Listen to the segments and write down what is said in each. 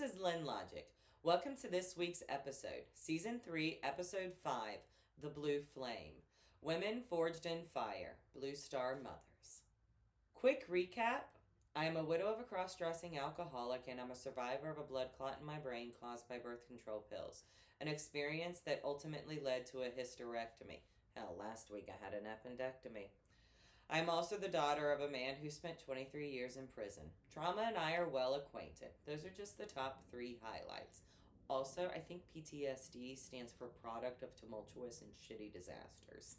This is Lynn Logic. Welcome to this week's episode, Season 3, Episode 5, The Blue Flame. Women Forged in Fire, Blue Star Mothers. Quick recap. I am a widow of a cross-dressing alcoholic and I'm a survivor of a blood clot in my brain caused by birth control pills. An experience that ultimately led to a hysterectomy. Hell, last week I had an appendectomy. I am also the daughter of a man who spent 23 years in prison. Trauma and I are well acquainted. Those are just the top 3 highlights. Also, I think PTSD stands for product of tumultuous and shitty disasters.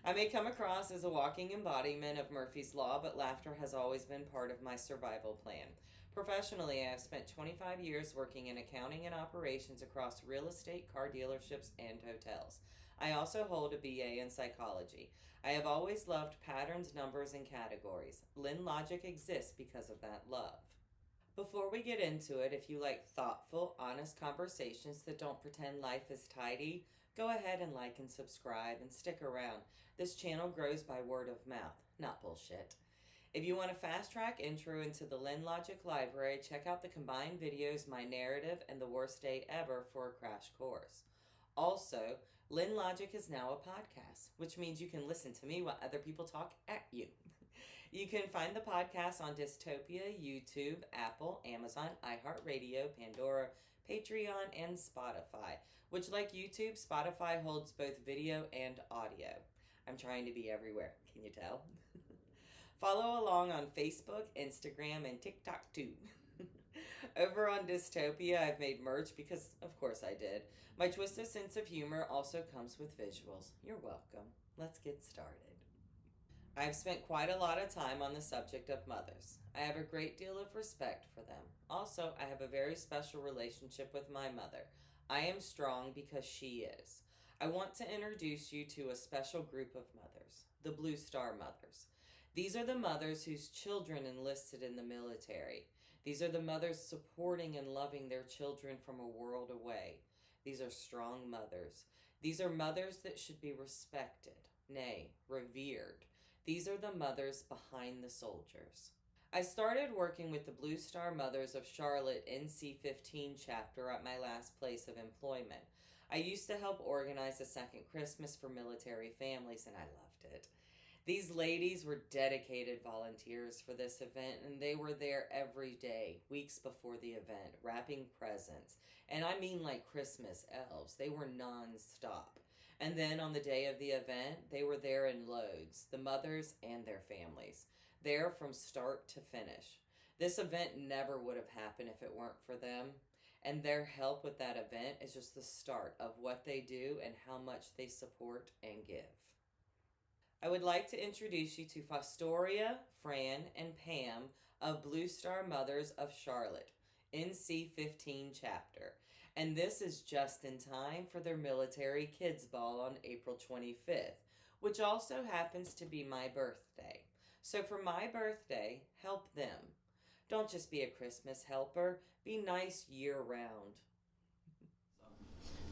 I may come across as a walking embodiment of Murphy's Law, but laughter has always been part of my survival plan. Professionally, I have spent 25 years working in accounting and operations across real estate, car dealerships, and hotels. I also hold a BA in psychology. I have always loved patterns, numbers, and categories. Lynn Logic exists because of that love. Before we get into it, if you like thoughtful, honest conversations that don't pretend life is tidy, go ahead and like and subscribe and stick around. This channel grows by word of mouth, not bullshit. If you want a fast-track intro into the Lynn Logic library, check out the combined videos, My Narrative, and The Worst Day Ever for a crash course. Also, Lynn Logic is now a podcast, which means you can listen to me while other people talk at you. You can find the podcast on Dystopia, YouTube, Apple, Amazon, iHeartRadio, Pandora, Patreon, and Spotify, which, like YouTube, Spotify holds both video and audio. I'm trying to be everywhere. Can you tell? Follow along on Facebook, Instagram, and TikTok too. Over on Dystopia, I've made merch because, of course, I did. My twisted sense of humor also comes with visuals. You're welcome. Let's get started. I've spent quite a lot of time on the subject of mothers. I have a great deal of respect for them. Also, I have a very special relationship with my mother. I am strong because she is. I want to introduce you to a special group of mothers, the Blue Star Mothers. These are the mothers whose children enlisted in the military. These are the mothers supporting and loving their children from a world away. These are strong mothers. These are mothers that should be respected, nay, revered. These are the mothers behind the soldiers. I started working with the Blue Star Mothers of Charlotte NC-15 chapter at my last place of employment. I used to help organize a second Christmas for military families, and I loved it. These ladies were dedicated volunteers for this event, and they were there every day, weeks before the event, wrapping presents. And I mean like Christmas elves. They were non-stop. And then on the day of the event, they were there in loads, the mothers and their families, there from start to finish. This event never would have happened if it weren't for them. And their help with that event is just the start of what they do and how much they support and give. I would like to introduce you to Fostoria, Fran, and Pam of Blue Star Mothers of Charlotte, NC-15 chapter. And this is just in time for their military kids ball on April 25th, which also happens to be my birthday. So for my birthday, help them. Don't just be a Christmas helper, be nice year-round.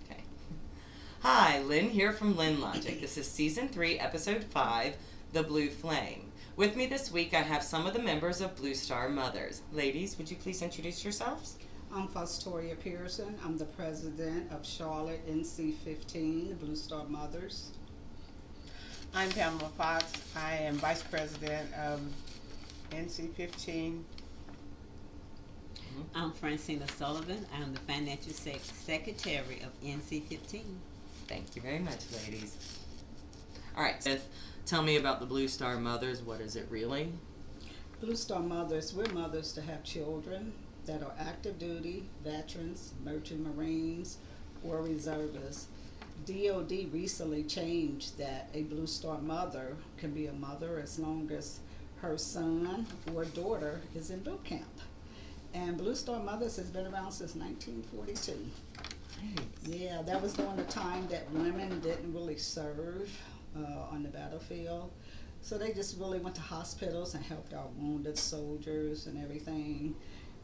Okay. Hi, Lynn here from Lynn Logic. This is Season 3, Episode 5, The Blue Flame. With me this week, I have some of the members of Blue Star Mothers. Ladies, would you please introduce yourselves? I'm Fostoria Pearson. I'm the president of Charlotte NC-15, the Blue Star Mothers. I'm Pamela Fox. I am vice president of NC-15. I'm Francina Sullivan. I'm the financial secretary of NC-15. Thank you very much, ladies. All right, Seth, tell me about the Blue Star Mothers. What is it really? Blue Star Mothers, we're mothers to have children that are active duty, veterans, merchant marines, or reservists. DOD recently changed that a Blue Star mother can be a mother as long as her son or daughter is in boot camp. And Blue Star Mothers has been around since 1942. Nice. Yeah, that was during the time that women didn't really serve on the battlefield. So they just really went to hospitals and helped out wounded soldiers and everything.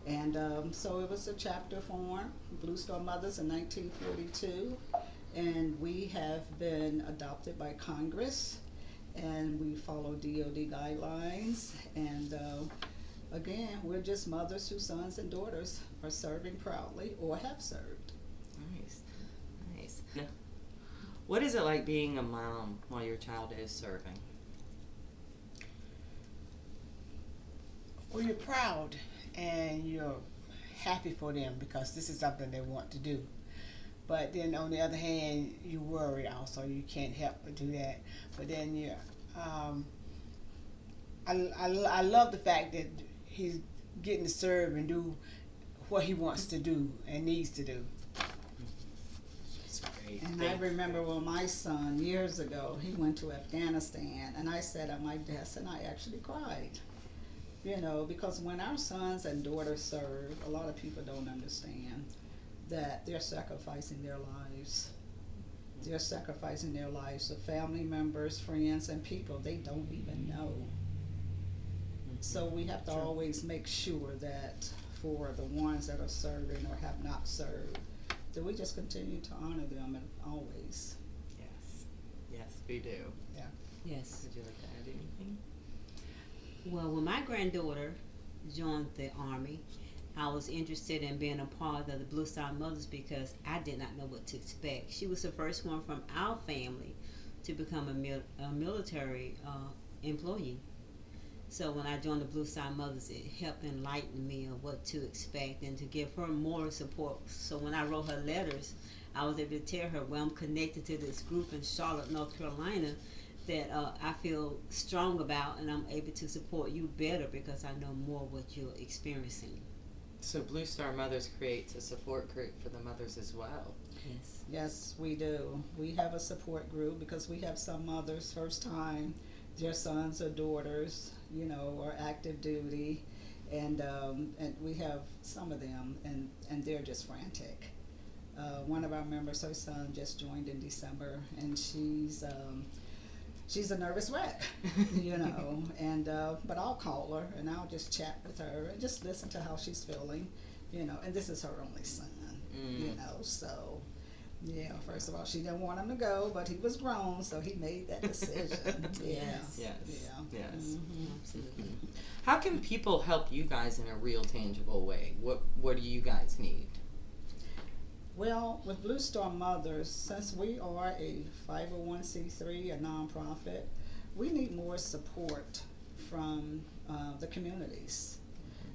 And so it was a chapter formed, Blue Star Mothers in 1942. And we have been adopted by Congress. And we follow DOD guidelines. And again, we're just mothers whose sons and daughters are serving proudly or have served. Nice. Nice. Now, what is it like being a mom while your child is serving? Well, you're proud and you're happy for them because this is something they want to do. But then on the other hand, you worry also. You can't help but do that. But then I love the fact that he's getting to serve and do what he wants to do and needs to do. That's great. And I remember when my son, years ago, he went to Afghanistan, and I sat at my desk and I actually cried. You know, because when our sons and daughters serve, a lot of people don't understand that they're sacrificing their lives. They're sacrificing their lives to family members, friends, and people they don't even know. So we have to always make sure that for the ones that are serving or have not served, that we just continue to honor them and always. Yes. Yes, we do. Yeah. Yes. Would you like to add anything? Well, when my granddaughter joined the Army, I was interested in being a part of the Blue Star Mothers because I did not know what to expect. She was the first one from our family to become a military employee. So when I joined the Blue Star Mothers, it helped enlighten me of what to expect and to give her more support. So when I wrote her letters, I was able to tell her, well, I'm connected to this group in Charlotte, North Carolina, that I feel strong about, and I'm able to support you better because I know more what you're experiencing. So Blue Star Mothers creates a support group for the mothers as well. Yes. Yes, we do. We have a support group because we have some mothers, first time, their sons or daughters, you know, are active duty, and we have some of them, and they're just frantic. One of our members, her son just joined in December, and she's a nervous wreck, you know, and but I'll call her and I'll just chat with her and just listen to how she's feeling, you know, and this is her only son, you know, so yeah, first of all, she didn't want him to go, but he was grown, so he made that decision. Yes. Yes. Yeah. Yes. Mm-hmm. Absolutely. How can people help you guys in a real tangible way? What do you guys need? Well, with Blue Star Mothers, since we are a 501c3, a nonprofit, we need more support from the communities.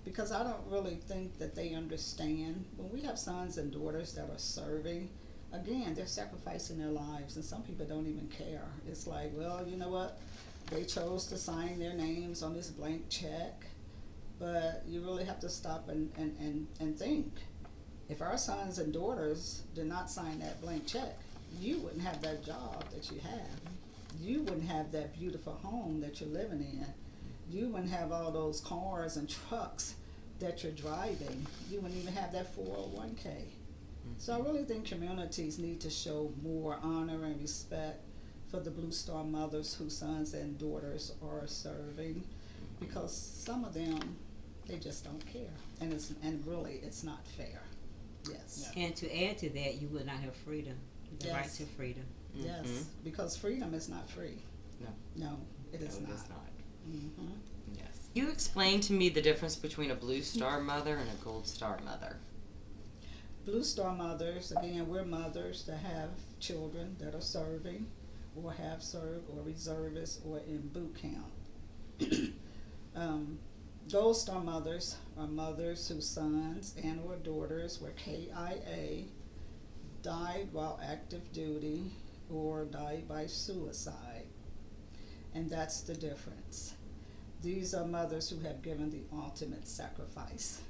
Because I don't really think that they understand. When we have sons and daughters that are serving, again, they're sacrificing their lives, and some people don't even care. It's like, well, you know what? They chose to sign their names on this blank check, but you really have to stop and think. If our sons and daughters did not sign that blank check, you wouldn't have that job that you have. You wouldn't have that beautiful home that you're living in. You wouldn't have all those cars and trucks that you're driving. You wouldn't even have that 401k. So I really think communities need to show more honor and respect for the Blue Star Mothers whose sons and daughters are serving, because some of them, they just don't care, and really it's not fair. Yes. And to add to that, you would not have freedom, the right Yes. to freedom. Yes, because freedom is not free. No. No, it is No, not. it is not. Mm-hmm. Yes. You explain to me the difference between a Blue Star mother and a Gold Star mother. Blue Star Mothers, again, we're mothers that have children that are serving or have served or reservists or in boot camp. Gold Star Mothers are mothers whose sons and or daughters were KIA, died while active duty, or died by suicide. And that's the difference. These are mothers who have given the ultimate sacrifice.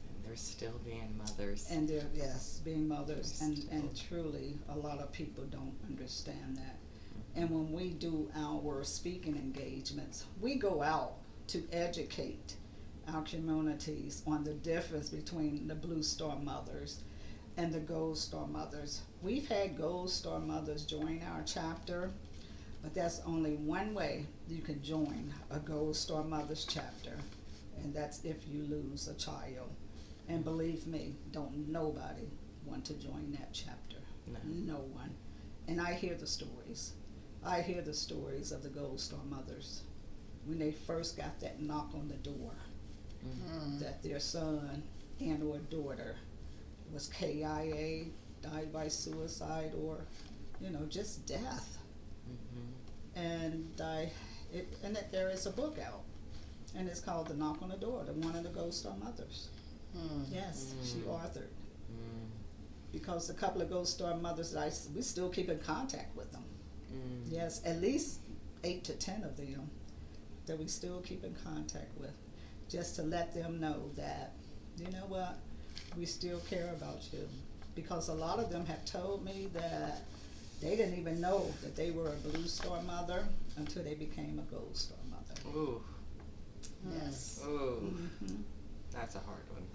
And they're still being mothers. And they're, yes, being mothers, They're and still- truly a lot of people don't understand that. And when we do our speaking engagements, we go out to educate our communities on the difference between the Blue Star Mothers and the Gold Star Mothers. We've had Gold Star Mothers join our chapter, but that's only one way you can join a Gold Star Mothers chapter, and that's if you lose a child. And believe me, don't nobody want to join that chapter. No. No one. And I hear the stories. I hear the stories of the Gold Star Mothers when they first got that knock on the door. that their son and or daughter was KIA, died by suicide, or just death. And and that there is a book out, and it's called The Knock on the Door, one of the Gold Star mothers. Yes, she authored. Because a couple of Gold Star mothers, we still keep in contact with them. Yes, at least 8 to 10 of them that we still keep in contact with, just to let them know that, you know what, we still care about you. Because a lot of them have told me that they didn't even know that they were a Blue Star mother until they became a Gold Star mother. Ooh. Yes. Ooh. That's a hard one.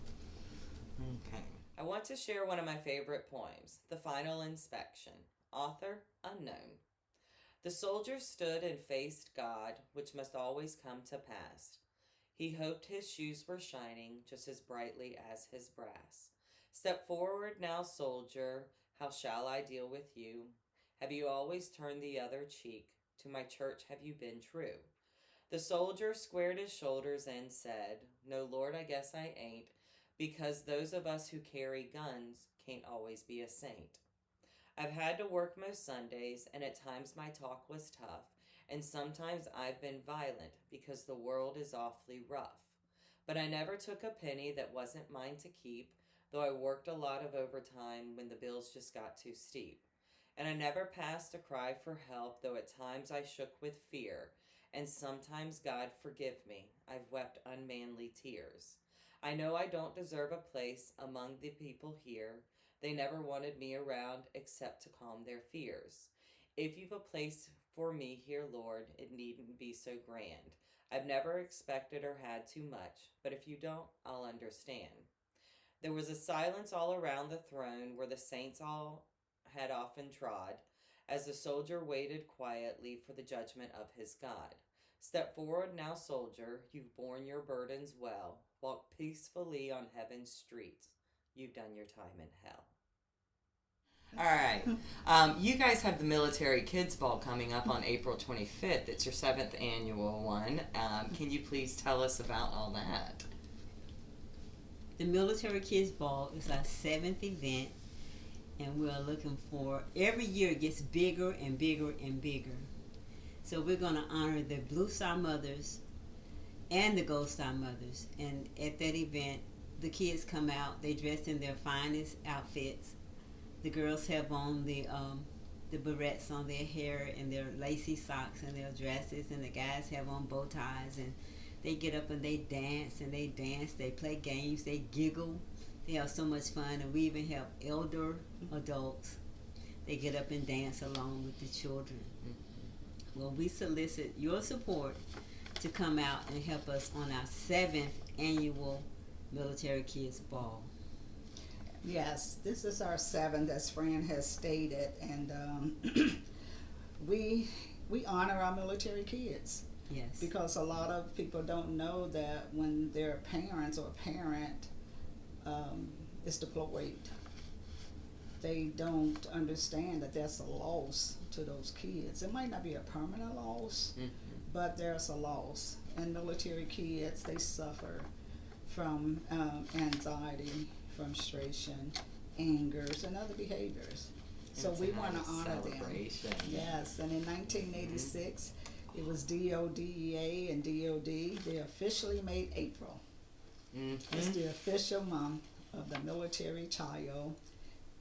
Okay. I want to share one of my favorite poems, The Final Inspection. Author, unknown. The soldier stood and faced God, which must always come to pass. He hoped his shoes were shining just as brightly as his brass. Step forward now, soldier, how shall I deal with you? Have you always turned the other cheek? To my church have you been true? The soldier squared his shoulders and said, No, Lord, I guess I ain't, because those of us who carry guns can't always be a saint. I've had to work most Sundays, and at times my talk was tough, and sometimes I've been violent because the world is awfully rough. But I never took a penny that wasn't mine to keep, though I worked a lot of overtime when the bills just got too steep. And I never passed a cry for help, though at times I shook with fear, and sometimes, God forgive me, I've wept unmanly tears. I know I don't deserve a place among the people here. They never wanted me around except to calm their fears. If you've a place for me here, Lord, it needn't be so grand. I've never expected or had too much, but if you don't, I'll understand. There was a silence all around the throne where the saints all had often trod, as the soldier waited quietly for the judgment of his God. Step forward now, soldier, you've borne your burdens well. Walk peacefully on heaven's streets. You've done your time in hell. All right. You guys have the Military Kids Ball coming up on April 25th. It's your 7th annual one. Can you please tell us about all that? The Military Kids Ball is our 7th event, and we're looking for, every year it gets bigger and bigger and bigger. So we're going to honor the Blue Star mothers and the Gold Star mothers. And at that event, the kids come out, they dress in their finest outfits. The girls have on the barrettes on their hair and their lacy socks and their dresses, and the guys have on bow ties, and they get up and they dance, they play games, they giggle. They have so much fun, and we even have elder adults. They get up and dance along with the children. Well, we solicit your support to come out and help us on our 7th annual Military Kids Ball. Yes, this is our 7th, as Fran has stated, and we honor our military kids. Yes. Because a lot of people don't know that when their parents or parent is deployed, they don't understand that that's a loss to those kids. It might not be a permanent loss, but there's a loss. And military kids, they suffer from anxiety, frustration, angers, and other behaviors. So we want to honor them. Yes, and in 1986, it was DODEA and DOD. They officially made April. It's the official month of the military child,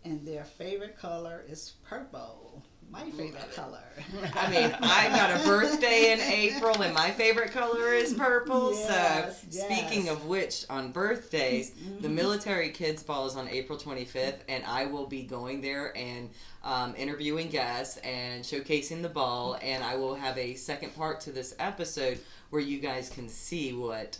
and their favorite color is purple. My favorite color. I mean, I got a birthday in April, and my favorite color is purple. Yes, so, speaking of which, on birthdays, the Military Kids Ball is on April 25th, and I will be going there and interviewing guests and showcasing the ball, and I will have a second part to this episode where you guys can see what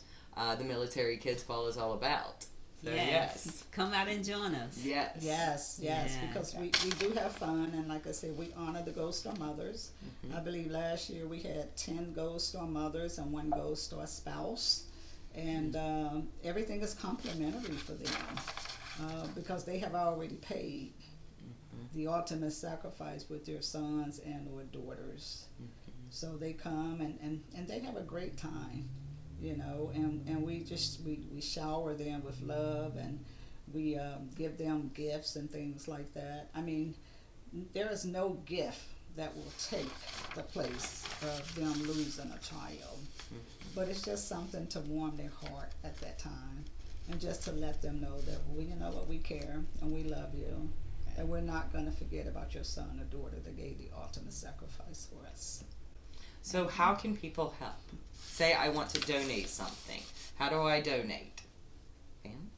the Military Kids Ball is all about. So, yes. Come out and join us. Yes, because we do have fun, and like I said, we honor the Gold Star mothers. I believe last year we had 10 Gold Star mothers and 1 Gold Star spouse, and everything is complimentary for them because they have already paid the ultimate sacrifice with their sons and or daughters. So they come and they have a great time. and we shower them with love, and we give them gifts and things like that. I mean, there is no gift that will take the place of them losing a child. But it's just something to warm their heart at that time, and just to let them know that we care and we love you, and we're not going to forget about your son or daughter that gave the ultimate sacrifice for us. So how can people help? Say I want to donate something. How do I donate? Pam?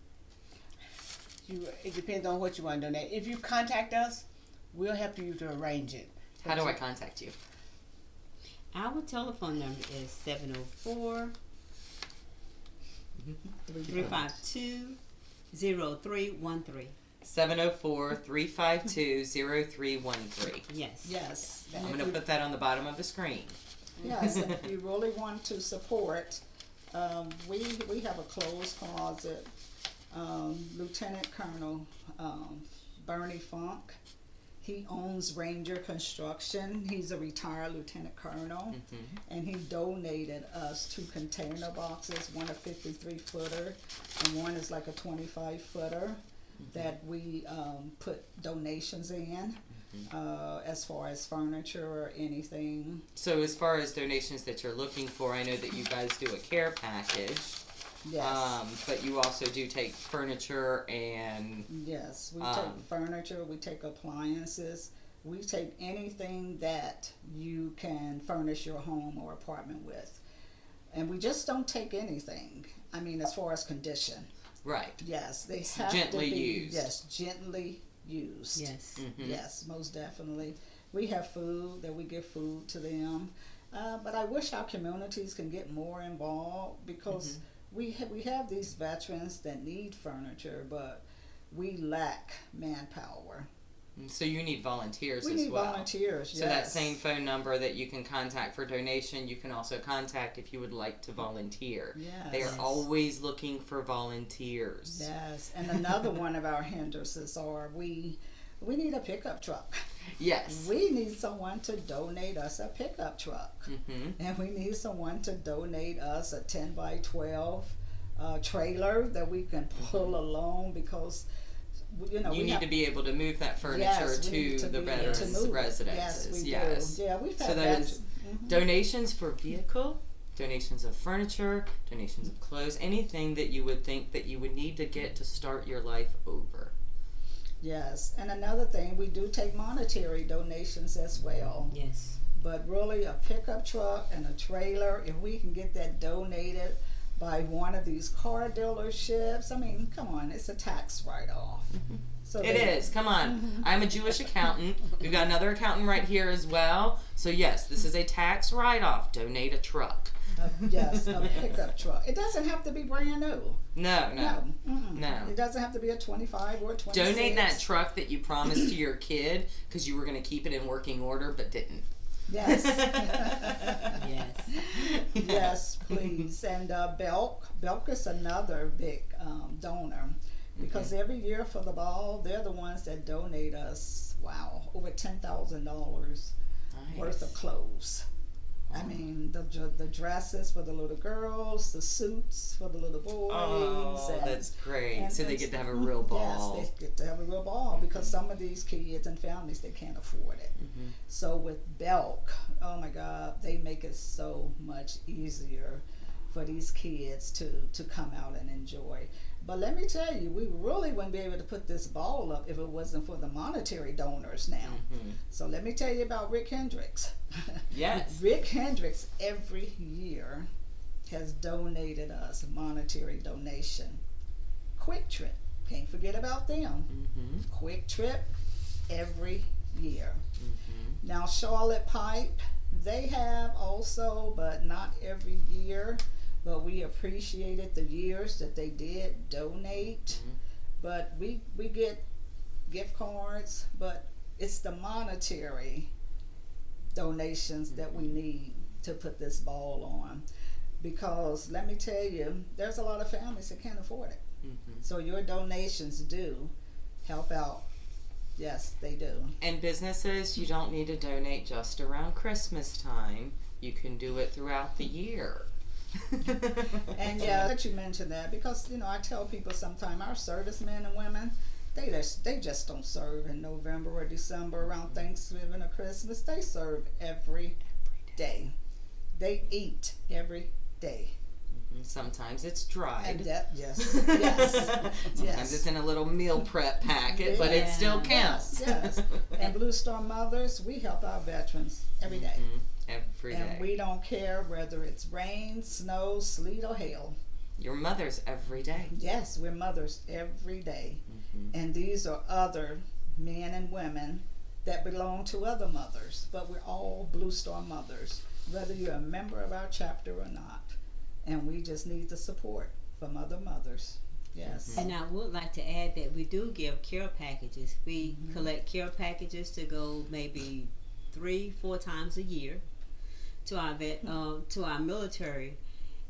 It depends on what you want to donate. If you contact us, we'll help you to arrange it. How do I contact you? Our telephone number is 704 352 0313. 704-352-0313. Yes. Yes. I'm going to put that on the bottom of the screen. Yes, and if you really want to support, we have a clothes closet. Lieutenant Colonel Bernie Funk, he owns Ranger Construction. He's a retired lieutenant colonel, and he donated us 2 container boxes, one a 53-footer and one is like a 25-footer that we put donations in. As far as furniture or anything. So as far as donations that you're looking for, I know that you guys do a care package. Yes. But you also do take furniture and... Yes, we take furniture, we take appliances, we take anything that you can furnish your home or apartment with. And we just don't take anything, I mean, as far as condition. Right. Yes, they have gently to be used. Yes, gently used. Yes. Yes, most definitely. We have food, that we give food to them. But I wish our communities can get more involved, because we have these veterans that need furniture, but we lack manpower. So you need volunteers We as need well. volunteers, So that yes. same phone number that you can contact for donation, you can also contact if you would like to volunteer. Yes. They are always looking for volunteers. Yes, and another one of our hindrances are we need a pickup truck. Yes. We need someone to donate us a pickup truck. And we need someone to donate us a 10 by 12 trailer that we can pull along, because you need to be able to move that furniture Yes, we need to the be able to veterans' move it. residences. Yes, we do. Yeah, we've had So those that. donations for vehicle, donations of furniture, donations of clothes, anything that you would think that you would need to get to start your life over. Yes, and another thing, we do take monetary donations as well. Yes. But really, a pickup truck and a trailer, if we can get that donated by one of these car dealerships, I mean, come on, it's a tax write-off. So It is. Come on. I'm a Jewish accountant. We've got another accountant right here as well. So yes, this is a tax write-off. Donate a truck. Yes, a pickup truck. It doesn't have to be brand new. No. No. It doesn't have to be a 25 or a 26. Donate that truck that you promised to your kid because you were going to keep it in working order but didn't. Yes. Yes. Yes, please. And Belk is another big donor, because every year for the ball, they're the ones that donate us, over $10,000 worth of clothes. I mean, the dresses for the little girls, the suits for the little boys. Oh, and, that's great. and So they get to have a real ball. Yes, they get to have a real ball, because some of these kids and families, they can't afford it. So with Belk, oh my God, they make it so much easier for these kids to come out and enjoy. But let me tell you, we really wouldn't be able to put this ball up if it wasn't for the monetary donors now. So let me tell you about Rick Hendricks. Yes. Rick Hendricks every year has donated us a monetary donation. Quick Trip, can't forget about them. Quick Trip every year. Now Charlotte Pipe, they have also, but not every year. But we appreciated the years that they did donate. But we get gift cards, but it's the monetary donations that we need to put this ball on. Because let me tell you, there's a lot of families that can't afford it. So your donations do help out. Yes, they do. And businesses, you don't need to donate just around Christmas time. You can do it throughout the year. And yeah, that you mentioned that because I tell people sometimes our servicemen and women, they just don't serve in November or December around Thanksgiving or Christmas. They serve every day. They eat every day. Sometimes it's dried. And that, yes, yes, Sometimes yes. it's in a little meal prep packet, but it still counts. Yes. And Blue Star Mothers, we help our veterans every day. Every day. And we don't care whether it's rain, snow, sleet, or hail. You're mothers every day. Yes, we're mothers every day. And these are other men and women that belong to other mothers, but we're all Blue Star mothers, whether you're a member of our chapter or not. And we just need the support from other mothers. Yes. And I would like to add that we do give care packages. We collect care packages to go maybe 3-4 times a year to our military,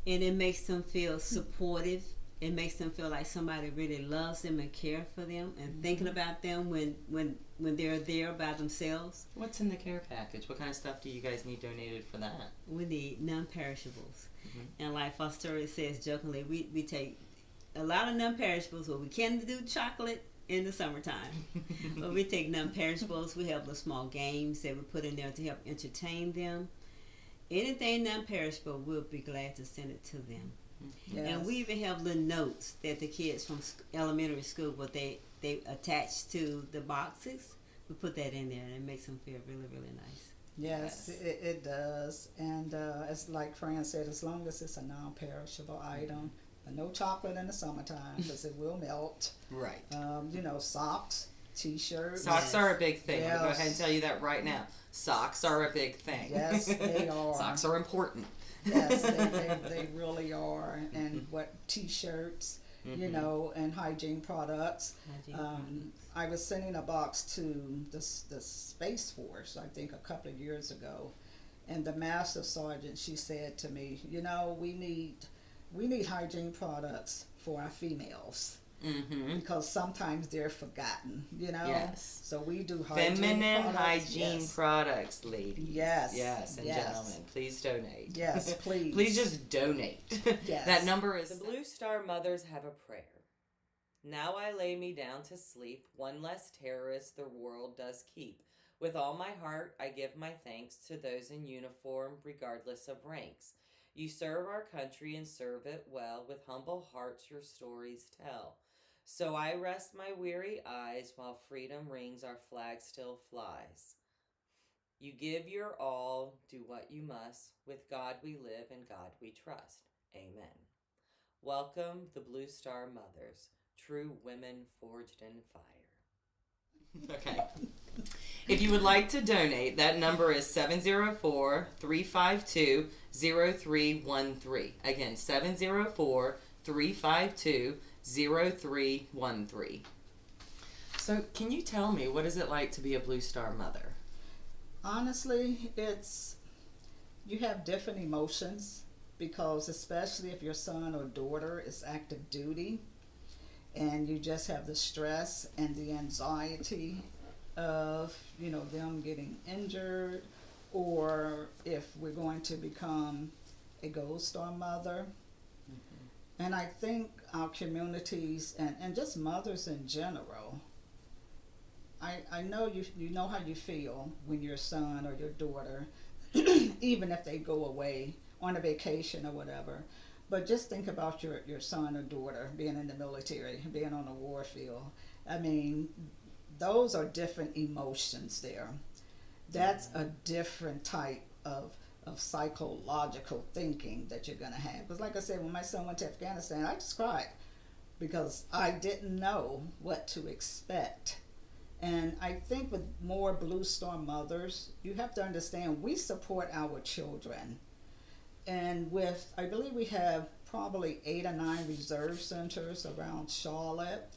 and it makes them feel supportive. It makes them feel like somebody really loves them and care for them and thinking about them when they're there by themselves. What's in the care package? What kind of stuff do you guys need donated for that? We need non-perishables. And like Foster says jokingly, we take a lot of non-perishables, but we can do chocolate in the summertime. But we take non-perishables. We have the small games that we put in there to help entertain them. Anything non-perishable, we'll be glad to send it to them. Yes. And we even have little notes that the kids from elementary school, what they attach to the boxes. We put that in there, and it makes them feel really, really nice. Yes, it does. And as like Fran said, as long as it's a non-perishable item, but no chocolate in the summertime because it will melt. Right. Socks, T-shirts. Socks are a big thing. Yes. I'll go ahead and tell you that right now. Socks are a big thing. Yes, they are. Socks are important. Yes, they really are. And what T-shirts, and hygiene products. I was sending a box to the Space Force, I think, a couple of years ago, and the Master Sergeant, she said to me, we need hygiene products for our females. Because sometimes they're forgotten, Yes. So we do hygiene Feminine products. hygiene products, ladies. Yes. Yes, and gentlemen, please donate. Yes, please. Please just donate. Yes. That number is... The Blue Star Mothers have a prayer. Now I lay me down to sleep, one less terrorist the world does keep. With all my heart I give my thanks to those in uniform, regardless of ranks. You serve our country and serve it well, with humble hearts your stories tell. So I rest my weary eyes, while freedom rings our flag still flies. You give your all, do what you must, with God we live and God we trust. Amen. Welcome the Blue Star Mothers, true women forged in fire. Okay. If you would like to donate, that number is 704-352-0313. Again, 704-352-0313. So, can you tell me, what is it like to be a Blue Star mother? Honestly, you have different emotions because especially if your son or daughter is active duty and you just have the stress and the anxiety of, them getting injured, or if we're going to become a Gold Star mother. And I think our communities and just mothers in general, I know you know how you feel when your son or your daughter, even if they go away on a vacation or whatever, but just think about your son or daughter being in the military, being on a war field. I mean, those are different emotions there. That's a different type of psychological thinking that you're going to have. Because like I said, when my son went to Afghanistan, I just cried because I didn't know what to expect. And I think with more Blue Star mothers, you have to understand we support our children. And I believe we have probably 8 or 9 reserve centers around Charlotte.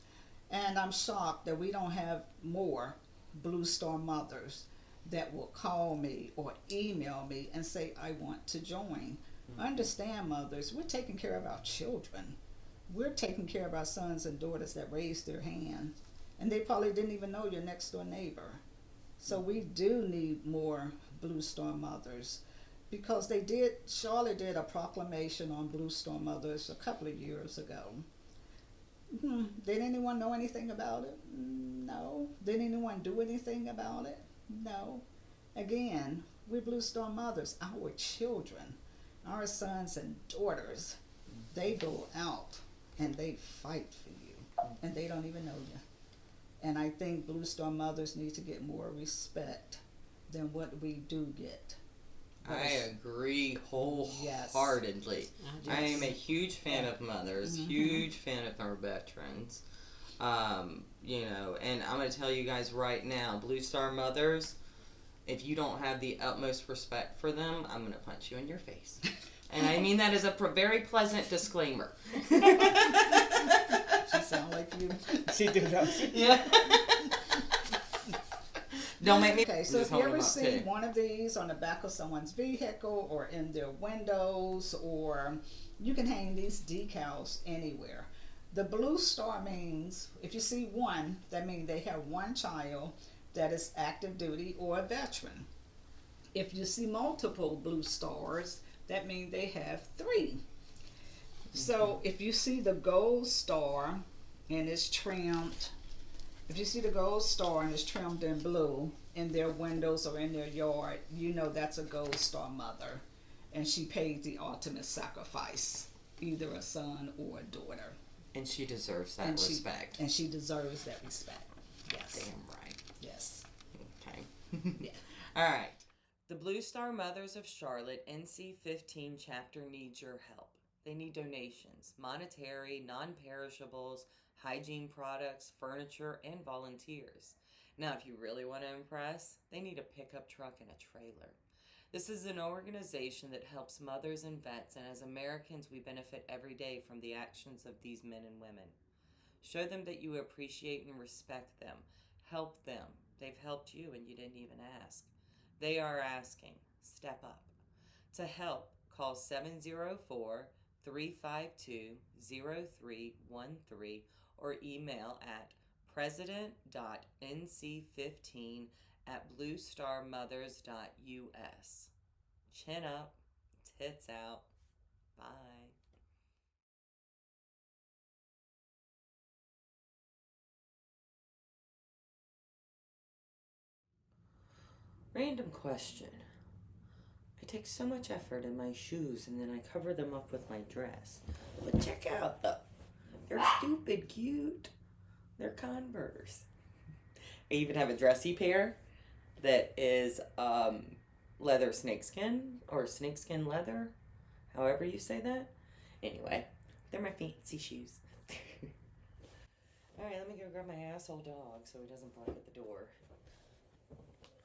And I'm shocked that we don't have more Blue Star mothers that will call me or email me and say, I want to join. Understand, mothers, we're taking care of our children. We're taking care of our sons and daughters that raised their hand. And they probably didn't even know your next door neighbor. So we do need more Blue Star mothers because Charlotte did a proclamation on Blue Star Mothers a couple of years ago. Did anyone know anything about it? No. Did anyone do anything about it? No. Again, we're Blue Star Mothers. Our children, our sons and daughters, they go out and they fight for you, and they don't even know you. And I think Blue Star Mothers need to get more respect than what we do get. I agree wholeheartedly. Yes. I am a huge fan of mothers, huge fan of our veterans. And I'm going to tell you guys right now, Blue Star Mothers, if you don't have the utmost respect for them, I'm going to punch you in your face. And I mean that as a very pleasant disclaimer. She sound like you. She do those. Yeah. Don't make me. Okay, so if you ever see one of these on the back of someone's vehicle or in their windows, or you can hang these decals anywhere. The Blue Star means, if you see one, that means they have one child that is active duty or a veteran. If you see multiple Blue Stars, that means they have 3. So if you see the gold star and it's trimmed, if you see the gold star and it's trimmed in blue in their windows or in their yard, you know that's a Gold Star mother. And she paid the ultimate sacrifice, either a son or a daughter. And she deserves that respect. And she deserves that respect. Yes. Damn right. Yes. Okay. Yeah. All right. The Blue Star Mothers of Charlotte NC 15 chapter needs your help. They need donations, monetary, non-perishables, hygiene products, furniture, and volunteers. Now, if you really want to impress, they need a pickup truck and a trailer. This is an organization that helps mothers and vets, and as Americans, we benefit every day from the actions of these men and women. Show them that you appreciate and respect them. Help them. They've helped you and you didn't even ask. They are asking. Step up. To help, call 704-352-0313 or email at president.nc15@bluestarmothers.us. Chin up, tits out. Bye. Random question. I take so much effort in my shoes and then I cover them up with my dress. But check out though. They're stupid cute. They're Converse. I even have a dressy pair that is leather snakeskin or snakeskin leather, however you say that. Anyway, they're my fancy shoes. Alright, let me go grab my asshole dog so he doesn't bark at the door.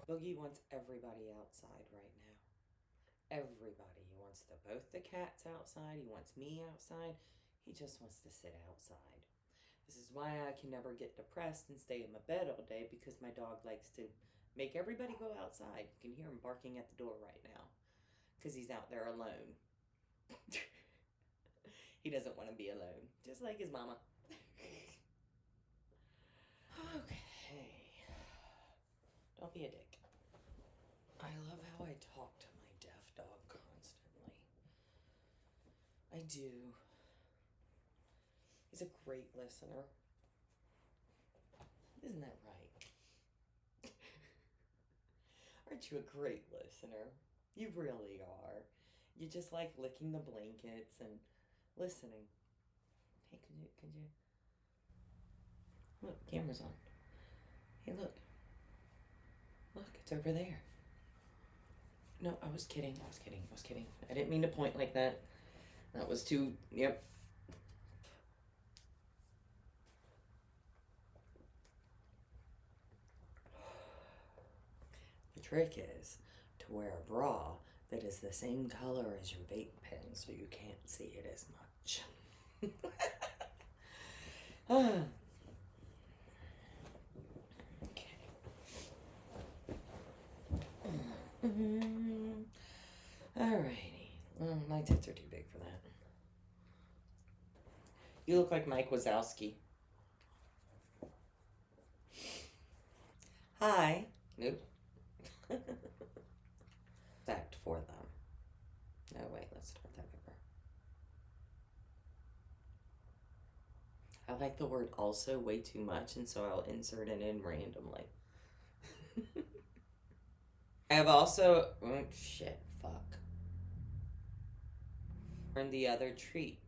Boogie wants everybody outside right now. Everybody. He wants both the cats outside. He wants me outside. He just wants to sit outside. This is why I can never get depressed and stay in my bed all day, because my dog likes to make everybody go outside. You can hear him barking at the door right now because he's out there alone. He doesn't want to be alone, just like his mama. Okay. Don't be a dick. I love how I talk to my deaf dog constantly. I do. He's a great listener. Isn't that right? Aren't you a great listener? You really are. You just like licking the blankets and listening. Hey, could you? Look, camera's on. Hey, look. Look, it's over there. No, I was kidding. I didn't mean to point like that. That was too, yep. The trick is to wear a bra that is the same color as your vape pen so you can't see it as much. Okay. Alrighty. Well, my tits are too big for that. You look like Mike Wazowski. Hi. Nope. Respect for them. Let's start that over. I like the word also way too much, and so I'll insert it in randomly. I have also... Oh, shit. Fuck. And the other treat.